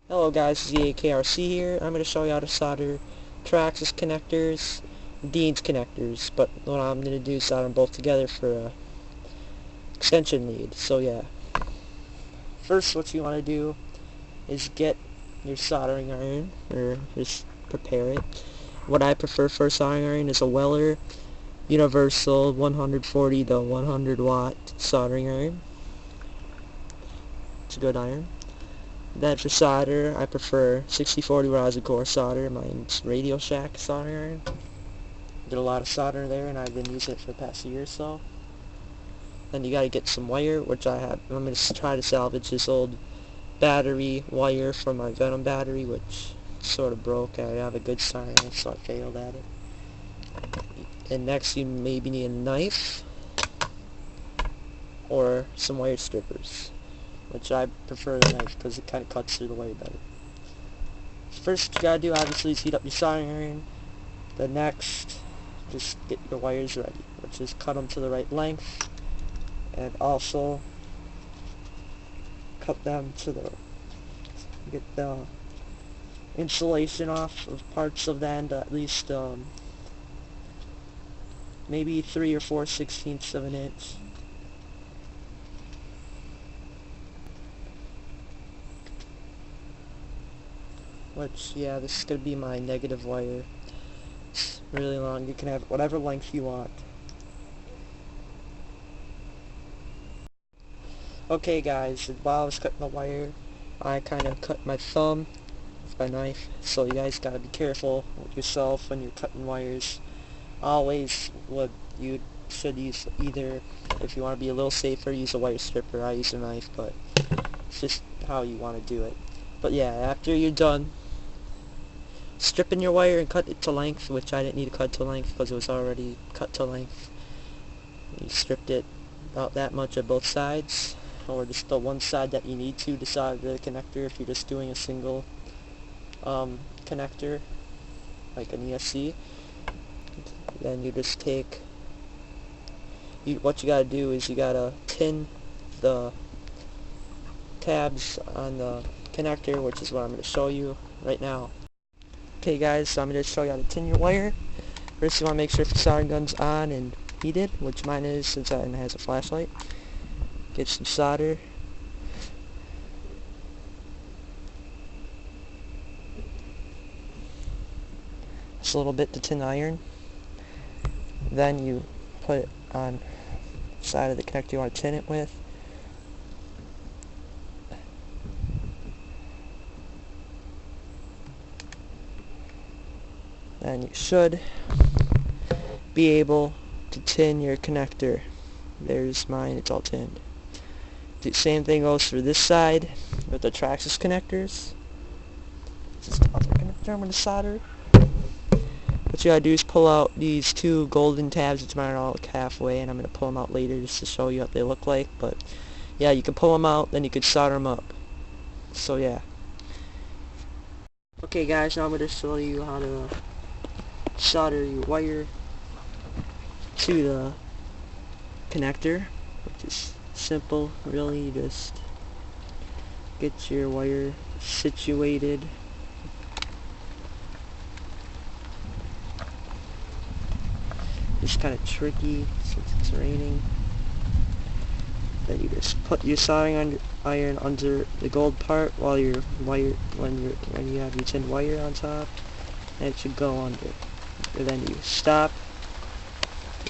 Hello guys, Z.A.K here. I'm going to show you how to solder Traxxas connectors, Deans connectors, but what I'm going to do is solder them both together for a extension lead. So yeah, first what you want to do is get your soldering iron, or just prepare it. What I prefer for a soldering iron is a Weller Universal 140 to 100 watt soldering iron. It's a good iron. Then for solder, I prefer 6040 rosin core solder. Mine's Radio Shack soldering iron. Did a lot of solder there, and I've been using it for the past year or so. Then you gotta get some wire, which I have. I'm gonna try to salvage this old battery wire from my Venom battery, which sort of broke. I have a good soldering iron, so I failed at it. And next, you maybe need a knife or some wire strippers, which I prefer the knife because it kind of cuts through the wire better. First you gotta do obviously is heat up your soldering iron. The next, just get your wires ready, which is cut them to the right length, and also cut them to the, get the insulation off of parts of the end, at least maybe 3 or 4/16 of an inch. Which, yeah, this is going to be my negative wire. It's really long. You can have whatever length you want. Okay guys, while I was cutting the wire, I kind of cut my thumb with my knife, so you guys got to be careful with yourself when you're cutting wires. Always you should use either, if you want to be a little safer, use a wire stripper. I use a knife, but it's just how you want to do it. But yeah, after you're done stripping your wire and cut it to length, which I didn't need to cut to length because it was already cut to length. You stripped it about that much at both sides, or just the one side that you need to solder the connector if you're just doing a single connector, like an ESC. Then you just take, what you gotta do is you gotta tin the tabs on the connector, which is what I'm going to show you right now. Okay guys, so I'm going to show you how to tin your wire. First you want to make sure if your soldering gun's on and heated, which mine is since it has a flashlight. Get some solder. Just a little bit to tin the iron. Then you put it on the side of the connector you want to tin it with. And you should be able to tin your connector. There's mine, it's all tinned. The same thing goes for this side with the Traxxas connectors. This is the other connector I'm going to solder. What you gotta do is pull out these two golden tabs, which mine are all like halfway, and I'm going to pull them out later just to show you what they look like. But yeah, you can pull them out, then you can solder them up. So yeah. Okay guys, now I'm going to show you how to solder your wire to the connector, which is simple really. You just get your wire situated, it's kind of tricky since it's raining. Then you just put your soldering iron under the gold part while your wire, when you have your tin wire on top, and it should go under. And then you stop,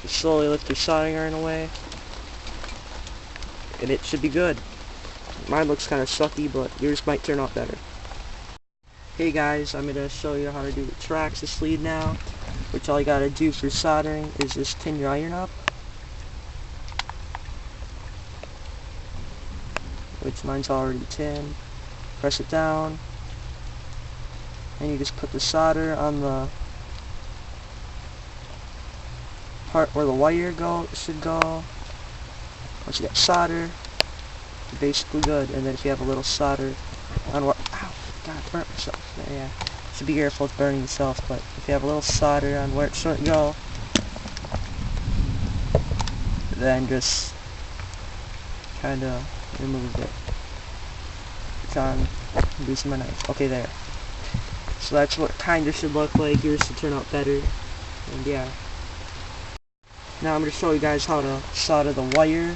you slowly lift your soldering iron away, and it should be good. Mine looks kind of sucky, but yours might turn out better. Hey guys, I'm going to show you how to do the Traxxas lead now, which all you got to do for soldering is just tin your iron up, which mine's already tinned. Press it down, and you just put the solder on the part where the wire should go. Once you got solder, you're basically good. And then if you have a little solder on where, ow, God, burnt myself. Yeah, so be careful with burning yourself. But if you have a little solder on where it shouldn't go, then just kind of remove it. It's on Using my knife. Okay, there. So that's what it kinda should look like. Yours should turn out better. And yeah. Now I'm gonna show you guys how to solder the wire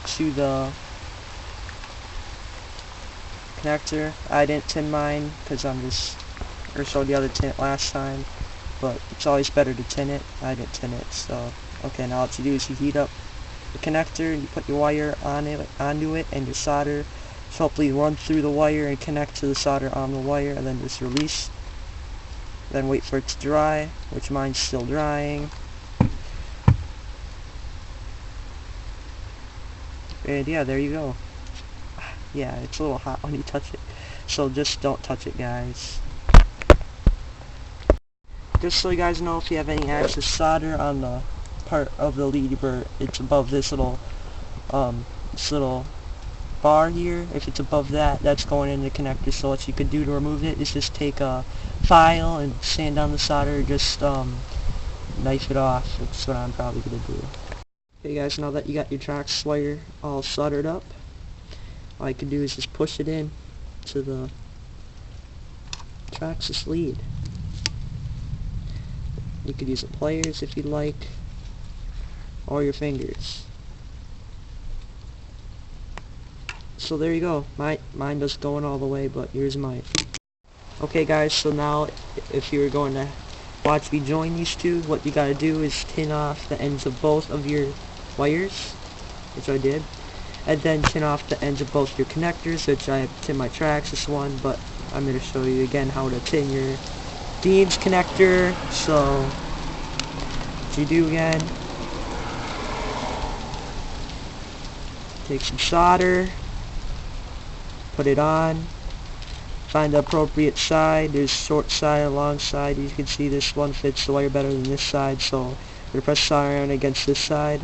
to the connector. I didn't tin mine because I showed you how to tin it last time, but it's always better to tin it. I didn't tin it, so okay. Now what you do is you heat up the connector and you put your wire onto it, and your solder should hopefully run through the wire and connect to the solder on the wire, and then just release. Then wait for it to dry, which mine's still drying. And yeah, there you go. Yeah, it's a little hot when you touch it, so just don't touch it, guys. Just so you guys know, if you have any excess solder on the part of the lever, it's above this little bar here. If it's above that, that's going in the connector. So what you could do to remove it is just take a file and sand down the solder, or just knife it off. That's what I'm probably gonna do. Okay guys, now that you got your Traxxas wire all soldered up, all you can do is just push it in to the Traxxas lead. You could use the pliers if you'd like, or your fingers. So there you go. Mine does going all the way, but yours might. Okay guys, so now if you're going to watch me join these two, what you gotta do is tin off the ends of both of your wires, which I did, and then tin off the ends of both your connectors, which I have tin my Traxxas one, but I'm going to show you again how to tin your Deans connector. So what you do again, take some solder, put it on, find the appropriate side. There's short side and long side. You can see this one fits the wire better than this side, so I'm going to press solder on against this side.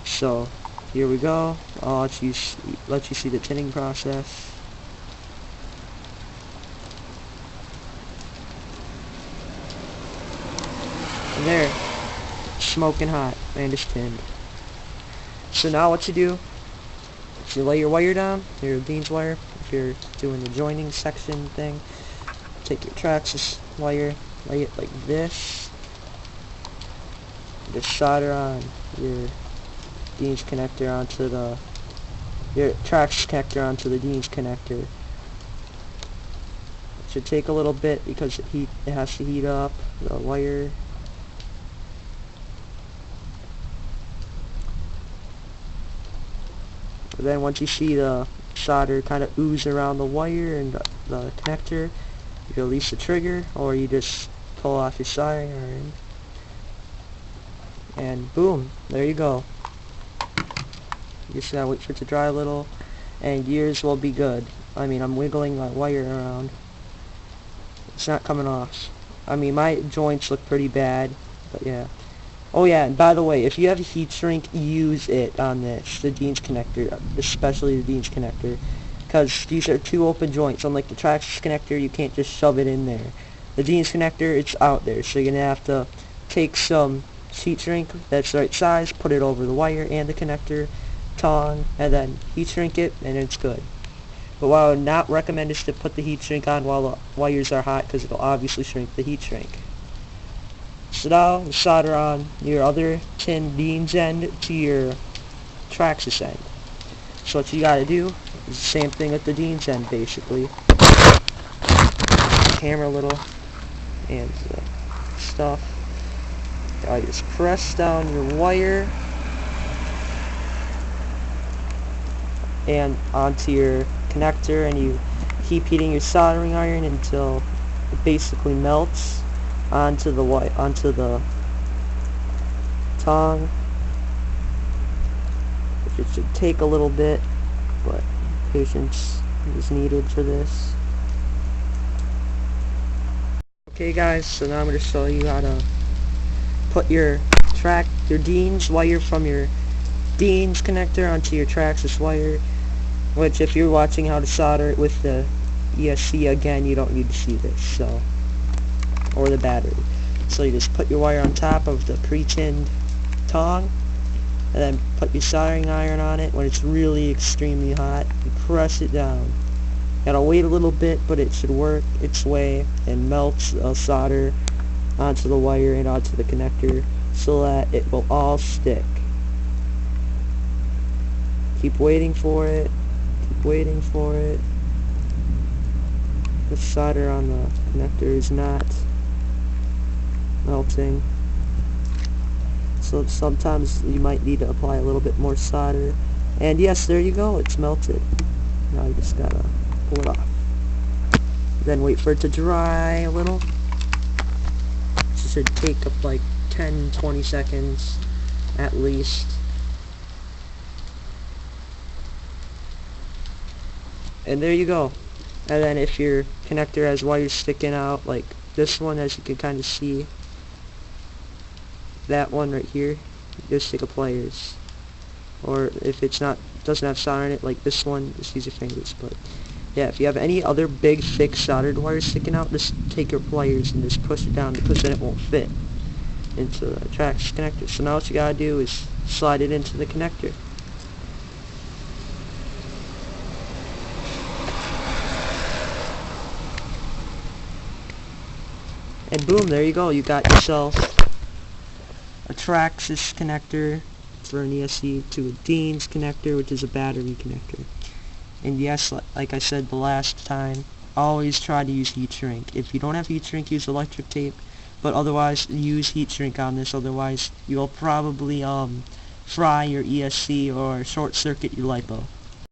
So here we go. I'll let you see the tinning process. And there, smoking hot, and it's tinned. So now what you do is you lay your wire down, your Deans wire. If you're doing the joining section thing, take your Traxxas wire, lay it like this. Just solder on your Deans connector onto your Traxxas connector onto the Deans connector. It should take a little bit because it has to heat up the wire. But then once you see the solder kind of ooze around the wire and the connector, you release the trigger, or you just pull off your soldering iron, and boom, there you go. You just gotta wait for it to dry a little, and yours will be good. I mean, I'm wiggling my wire around. It's not coming off. I mean, my joints look pretty bad, but yeah. Oh yeah, and by the way, if you have a heat shrink, use it on this, the Deans connector, especially the Deans connector, because these are two open joints. Unlike the Traxxas connector, you can't just shove it in there. The Deans connector, it's out there, so you're gonna have to take some heat shrink that's the right size, put it over the wire and the connector, tong, and then heat shrink it, and it's good. But what I would not recommend is to put the heat shrink on while the wires are hot, because it'll obviously shrink the heat shrink. So now solder on your other tin Deans end to your Traxxas end. So what you gotta do is the same thing with the Deans end, basically. Hammer a little and stuff. I just press down your wire and onto your connector, and you keep heating your soldering iron until it basically melts onto the tong. It should take a little bit, but patience is needed for this. Okay guys, so now I'm going to show you how to put your Deans wire from your Deans connector onto your Traxxas wire, which if you're watching how to solder it with the ESC, again, you don't need to see this, so, or the battery. So you just put your wire on top of the pre-tinned tong, and then put your soldering iron on it. When it's really extremely hot, you press it down. Gotta wait a little bit, but it should work its way and melt solder onto the wire and onto the connector so that it will all stick. Keep waiting for it. Keep waiting for it. The solder on the connector is not melting. So sometimes you might need to apply a little bit more solder. And yes, there you go, it's melted. Now you just gotta pull it off. Then wait for it to dry a little. This should take up like 10-20 seconds at least. And there you go. And then if your connector has wires sticking out like this one, as you can kind of see, that one right here, just stick a pliers. Or if it's not, doesn't have solder in it like this one, just use your fingers. But yeah, if you have any other big thick soldered wires sticking out, just take your pliers and just push it down, because then it won't fit into the Traxxas connector. So now what you gotta do is slide it into the connector. And boom, there you go. You got yourself a Traxxas connector for an ESC to a Deans connector, which is a battery connector. And yes, like I said the last time, always try to use heat shrink. If you don't have heat shrink, use electric tape. But otherwise, use heat shrink on this. Otherwise, you'll probably fry your ESC or short circuit your LiPo.